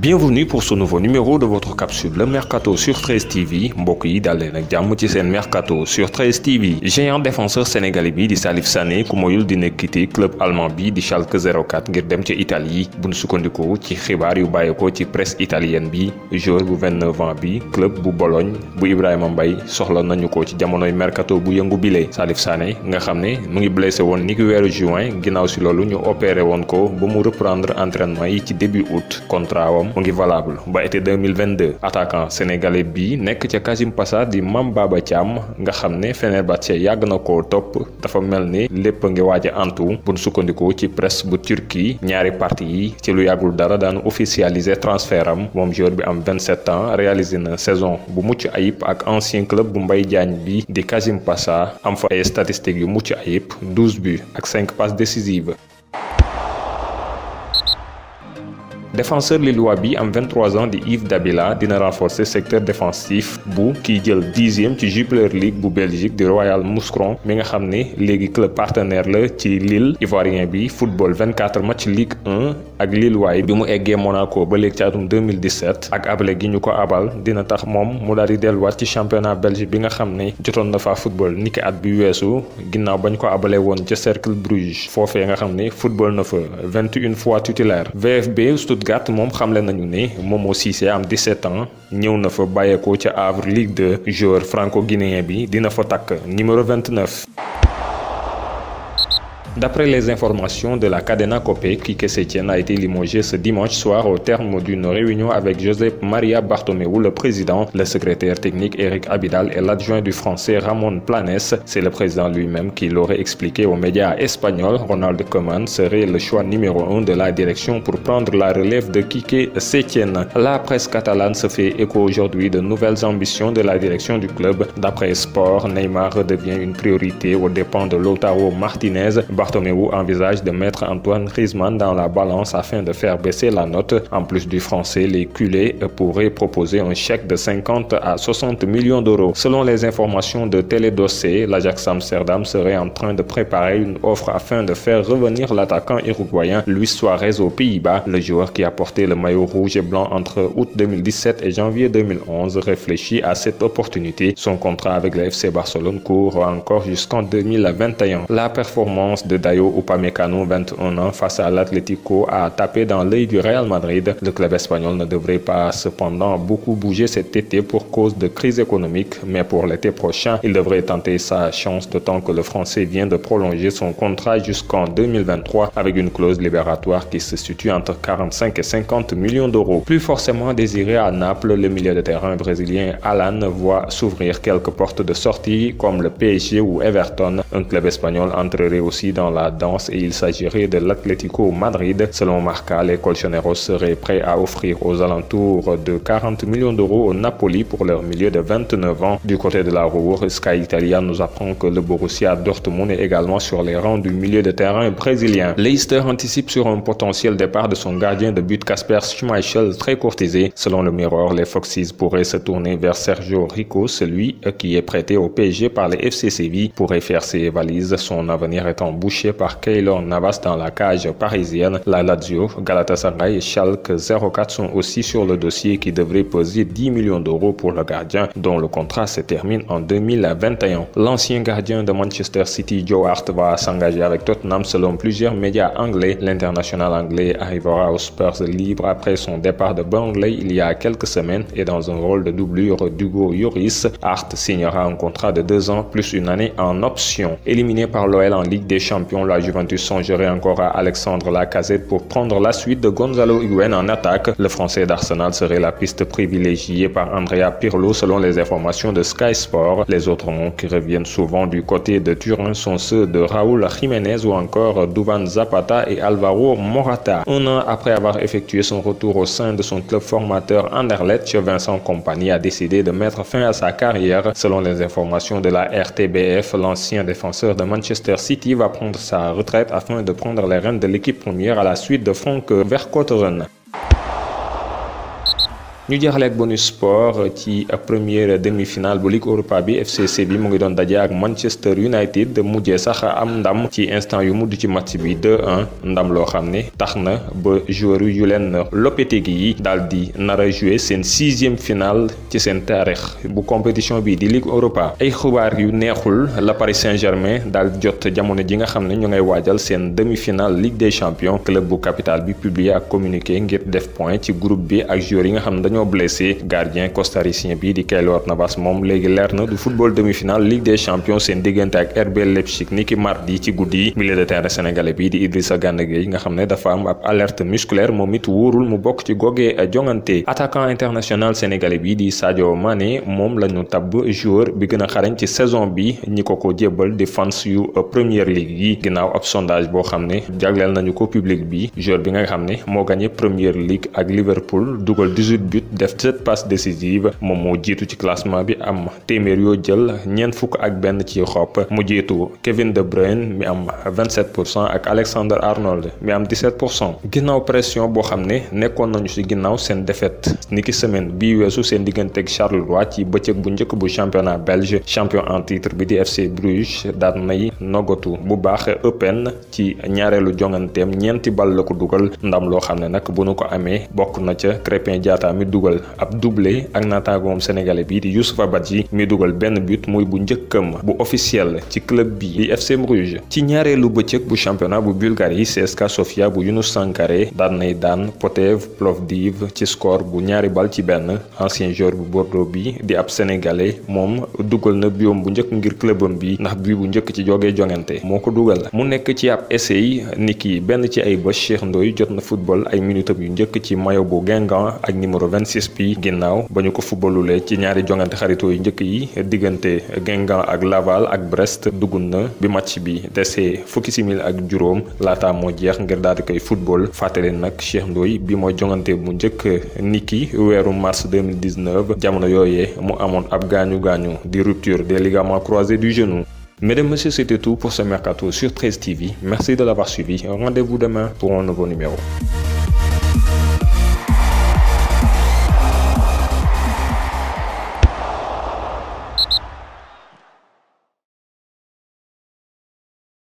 Bienvenue pour ce nouveau numéro de votre capsule Le Mercato sur 13 TV. mbokk yi dal leen ak jàmm ci seen Mercato sur 13 TV. Géant défenseur sénégalais bi di Salif Sané ku moyul dina quitter club allemand bi di Schalke 04 ngir dem ci Italie bu nu sukkandikoo ci xibaar yu bàyyeekoo ci presse italienne bi. Joueur bu 29 ans bi club bu Bologne bu Ibrahima Mbaye soxla nañu ko ci jamonoy mercato bu yëngu bile. Salif Sané nga xam ne mu ngi blessé woon ni ki weeru juin ginnaaw si loolu ñu opéré woon ko ba mu reprendre entraînement yi ci début août. Contrat wam mu ngi valable ba été 2022. Attaquant sénégalais bi nekk ca Kasimpasa di Mame Baba Thiam nga xam ne Fenerbahçe yàgg na koo topp dafa mel ni lépp a ngi waaj a antu bu nu sukkandikoo ci presse bu Turquie. Ñaari parti yi ci lu yàggul dara daan officialiser transfert am moom joueur bi am 27 ans réalisé na saison bu mucc ayib ak ancien club bu Mbaye Diagne bi di Kasimpasa am fa ay statistiques yu mucc ayib 12 buts ak 5 passes décisives. Défenseur lillois bi am 23 ans di Yves Dabila dina renforcer secteur défensif bu kiy jël 10e ci Jupiler League bu Belgique di Royal Mouscron mi nga xam ne léegi club partenaire la ci Lille. Ivoirien bi football 24 match Ligue 1 ak Lillois bi mu eggee Monaco ba léegi ci atum 2017 ak abale gi ñu ko abal dina tax moom mu daal di delluwaat ci championnat belge bi nga xam ne jotoon na fa football niki at bi weesu ginnaaw bañ ko abale woon ca Cercle Bruges foofee nga xam ne football na fa 21 fois titulaire. VfB Stuttgart moom xamle nañu ne Momo Cissé am 17 ans ñëw na fa bàyyeekoo ca Havre Ligue 2 joueur franco-guinéen bi dina fa takk numéro 29. D'après les informations de la Cadena Coppe, Quique Setién a été limogé ce dimanche soir au terme d'une réunion avec Josep Maria Bartomeu, le président, le secrétaire technique Eric Abidal et l'adjoint du français Ramon Planes. C'est le président lui-même qui l'aurait expliqué aux médias espagnols. Ronald Koeman serait le choix numéro 1 de la direction pour prendre la relève de Quique Setién. La presse catalane se fait écho aujourd'hui de nouvelles ambitions de la direction du club. D'après Sport, Neymar redevient une priorité aux dépens de Lautaro Martinez. Bartomeu envisage de mettre Antoine Griezmann dans la balance afin de faire baisser la note. En plus du français, les culés pourraient proposer un chèque de 50 à 60 millions d'euros. Selon les informations de Télédossé, l'Ajax Amsterdam serait en train de préparer une offre afin de faire revenir l'attaquant uruguayen Luis Suarez aux Pays-Bas. Le joueur qui a porté le maillot rouge et blanc entre août 2017 et janvier 2011 réfléchit à cette opportunité. Son contrat avec le FC Barcelone court encore jusqu'en 2021. La performance de Dayo Upamecano, 21 ans, face à l'Atlético a tapé dans l'œil du Real Madrid. Le club espagnol ne devrait pas cependant beaucoup bouger cet été pour cause de crise économique, mais pour l'été prochain, il devrait tenter sa chance d'autant que le Français vient de prolonger son contrat jusqu'en 2023 avec une clause libératoire qui se situe entre 45 et 50 millions d'euros. Plus forcément désiré à Naples, le milieu de terrain brésilien Alan voit s'ouvrir quelques portes de sortie comme le PSG ou Everton. Un club espagnol entrerait aussi dans la danse et il s'agirait de l'Atlético Madrid. Selon Marca, les Colchoneros seraient prêts à offrir aux alentours de 40 millions d'euros au Napoli pour leur milieu de 29 ans. Du côté de la Ruhr, Sky Italia nous apprend que le Borussia Dortmund est également sur les rangs du milieu de terrain brésilien. Leicester anticipe sur un potentiel départ de son gardien de but Kasper Schmeichel très courtisé. Selon le Mirror, les Foxes pourraient se tourner vers Sergio Rico, celui qui est prêté au PSG par les FC Séville, pourrait faire ses valises, son avenir étant bouché par Keylor Navas dans la cage parisienne. La Lazio, Galatasaray et Schalke 04 sont aussi sur le dossier qui devrait peser 10 millions d'euros pour le gardien dont le contrat se termine en 2021. L'ancien gardien de Manchester City, Joe Hart, va s'engager avec Tottenham selon plusieurs médias anglais. L'international anglais arrivera aux Spurs libre après son départ de Burnley il y a quelques semaines et dans un rôle de doublure d'Hugo Lloris. Hart signera un contrat de 2 ans plus une année en option. Éliminé par l'OL en Ligue des Champions, la Juventus songerait encore à Alexandre Lacazette pour prendre la suite de Gonzalo Higuaín en attaque. Le Français d'Arsenal serait la piste privilégiée par Andrea Pirlo selon les informations de Sky Sport. Les autres noms qui reviennent souvent du côté de Turin sont ceux de Raúl Jiménez ou encore Duvan Zapata et Alvaro Morata. Un an après avoir effectué son retour au sein de son club formateur Anderlecht, Vincent Kompany a décidé de mettre fin à sa carrière. Selon les informations de la RTBF, l'ancien défenseur de Manchester City va prendre sa retraite afin de prendre les rênes de l'équipe première à la suite de Frank Vercotteren. ñu jeexale ak bonus sport ci première demi-finale bu Ligue Europa bi FC Séville mu ngi doon daje ak Manchester United mujjee sax am ndam ci instant yu mujj ci match bi 2-1 ndam loo xam ne tax na ba joueur yu leen Lopetegui yi daal di nar a jouer seen 6e finale ci seen taarix bu compétition bi di Ligue Europa. ay xibaar yu neexul la Paris Saint-Germain daal di jot jamono ji nga xam ne ñu ngay waajal seen demi-finale Ligue des Champions. club bu capitale bi publié ak communiqué ngir def point ci groupe bi ak joueurs yi nga xam ne dañoo blessé gardien costaricien bi di Keylor Navas moom léegi leer na du football demi-finale Ligue des Champions seen diggante ak RB Leipzig niki mardi ci guddi milieu de terrain sénégalais bi di Idrissa Gana Gueye nga xam ne dafa am ab alerte musculaire moom it wóorul mu bokk ci googee jongante. attaquant international sénégalais bi di Sadio Mané moom la ñu tabb joueur bi gën a xarañ ci saison bi ñi ko jébbal di fans yu Premier League yi ginnaaw ab sondage boo xam ne jagleel nañu ko public bi joueur bi nga xam ne moo gagné Premier League ak Liverpool dugal 18 buts def 7 passes décisives moom moo jiitu ci classement bi am téeméer yoo jël ñeent fukk ak benn ci xob mu jiitu Kevin De Bruyne mi am 27% ak Alexander Arnold mi am 17%. ginnaaw pression boo xam ne nekkoon nañu ci ginnaaw seen défaite niki semaine bii weesu seen digganteeg Charleroi ci bëccëg bu njëkk bu championnat belge champion en titre bi di FC Bruges daan nay noggatu bu baax Eupen ci ñaareelu jonganteem ñeenti bal la ko dugal ndam loo xam ne nag bu nu ko amee bokk na ca Crépin Diatta mi dugal ab doublé ak naataangoom sénégalais bii di Youssoufa Badji mi dugal benn but muy bu njëkkam bu officiel ci club bi di FC Bruges. ci ñaareelu bëccëg bu championnat bu Bulgarie CSKA Sofia bu Younous Sankharé daan nay daan Potev Plovdiv ci score bu ñaari bal ci benn ancien joueur bu Bordeaux bi di ab sénégalais moom dugal na biom bu njëkk ngir clubam bi ndax bii bu njëkk ci jógee jongante moo ko dugal mu nekk ci ab essai niki benn ci ay bés Cheikh Ndoye jot na football ay minutam yu njëkk ci maillot bu Guingamp ak numéro 26 bi ginnaaw ba ñu ko footballulee ci ñaari jongante xaritoo yu njëkk yi diggante Guingamp ak Laval ak Brest dugg na bi match bi desee fukki simili ak juróom laata moo jeex ngir daal di koy football fàttali nag Cheikh Ndoye bi mooy jongante bu njëkk niki weeru mars 2019 jamono yooyee mu amoon ab gaañu di rupture des ligaments croisés du genou. Mesdames, Messieurs, c'était tout pour ce mercato sur 13 TV. Merci de l'avoir suivi. Rendez-vous demain pour un nouveau numéro.